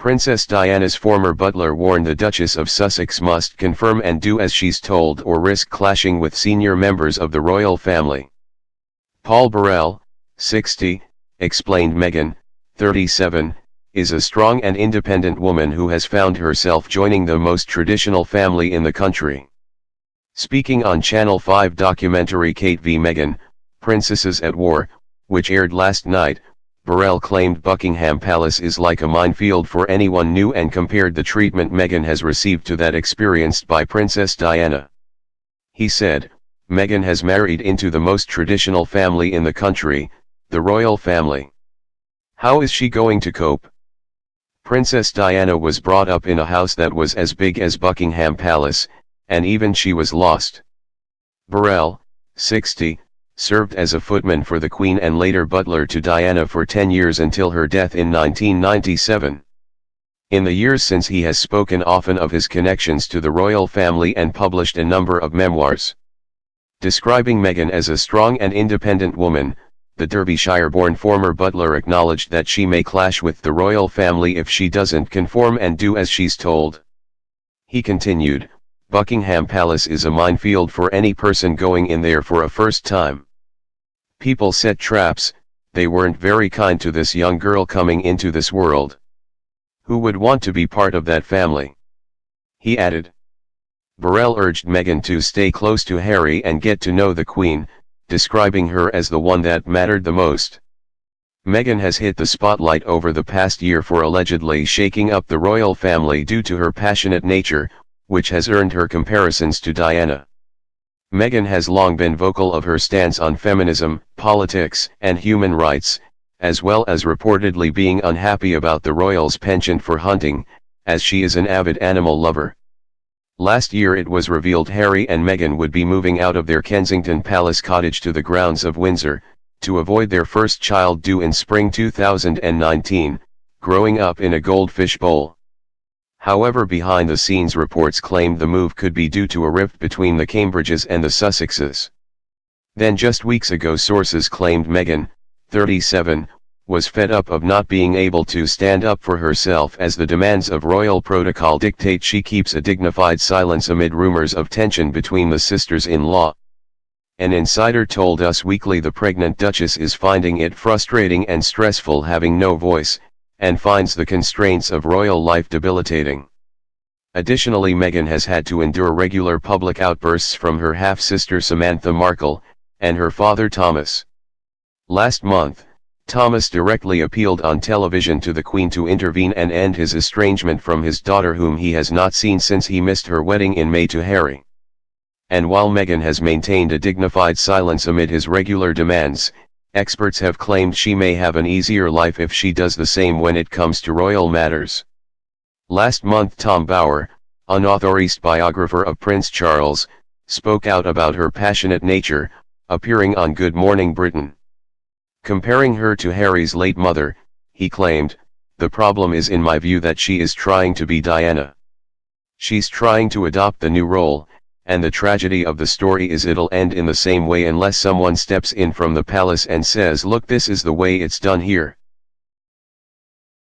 Princess Diana's former butler warned the Duchess of Sussex must confirm and do as she's told or risk clashing with senior members of the royal family. Paul Burrell, 60, explained Meghan, 37, is a strong and independent woman who has found herself joining the most traditional family in the country. Speaking on Channel 5 documentary Kate v Meghan, Princesses at War, which aired last night, Burrell claimed Buckingham Palace is like a minefield for anyone new and compared the treatment Meghan has received to that experienced by Princess Diana. He said, "Meghan has married into the most traditional family in the country, the royal family. How is she going to cope? Princess Diana was brought up in a house that was as big as Buckingham Palace, and even she was lost." Burrell, 60, served as a footman for the Queen and later butler to Diana for 10 years until her death in 1997. In the years since, he has spoken often of his connections to the royal family and published a number of memoirs. Describing Meghan as a strong and independent woman, the Derbyshire-born former butler acknowledged that she may clash with the royal family if she doesn't conform and do as she's told. He continued, "Buckingham Palace is a minefield for any person going in there for a first time. People set traps, they weren't very kind to this young girl coming into this world. Who would want to be part of that family?" He added. Burrell urged Meghan to stay close to Harry and get to know the Queen, describing her as the one that mattered the most. Meghan has hit the spotlight over the past year for allegedly shaking up the royal family due to her passionate nature, which has earned her comparisons to Diana. Meghan has long been vocal of her stance on feminism, politics, and human rights, as well as reportedly being unhappy about the royals' penchant for hunting, as she is an avid animal lover. Last year it was revealed Harry and Meghan would be moving out of their Kensington Palace cottage to the grounds of Windsor, to avoid their first child due in spring 2019, growing up in a goldfish bowl. However, behind-the-scenes reports claimed the move could be due to a rift between the Cambridges and the Sussexes. Then just weeks ago sources claimed Meghan, 37, was fed up of not being able to stand up for herself as the demands of royal protocol dictate she keeps a dignified silence amid rumors of tension between the sisters-in-law. An insider told Us Weekly the pregnant Duchess is finding it frustrating and stressful having no voice, and finds the constraints of royal life debilitating. Additionally, Meghan has had to endure regular public outbursts from her half-sister Samantha Markle, and her father Thomas. Last month, Thomas directly appealed on television to the Queen to intervene and end his estrangement from his daughter, whom he has not seen since he missed her wedding in May to Harry. And while Meghan has maintained a dignified silence amid his regular demands, experts have claimed she may have an easier life if she does the same when it comes to royal matters. Last month, Tom Bower, unauthorized biographer of Prince Charles, spoke out about her passionate nature, appearing on Good Morning Britain. Comparing her to Harry's late mother, he claimed, "The problem is in my view that she is trying to be Diana. She's trying to adopt the new role, and the tragedy of the story is it'll end in the same way unless someone steps in from the palace and says, look, this is the way it's done here."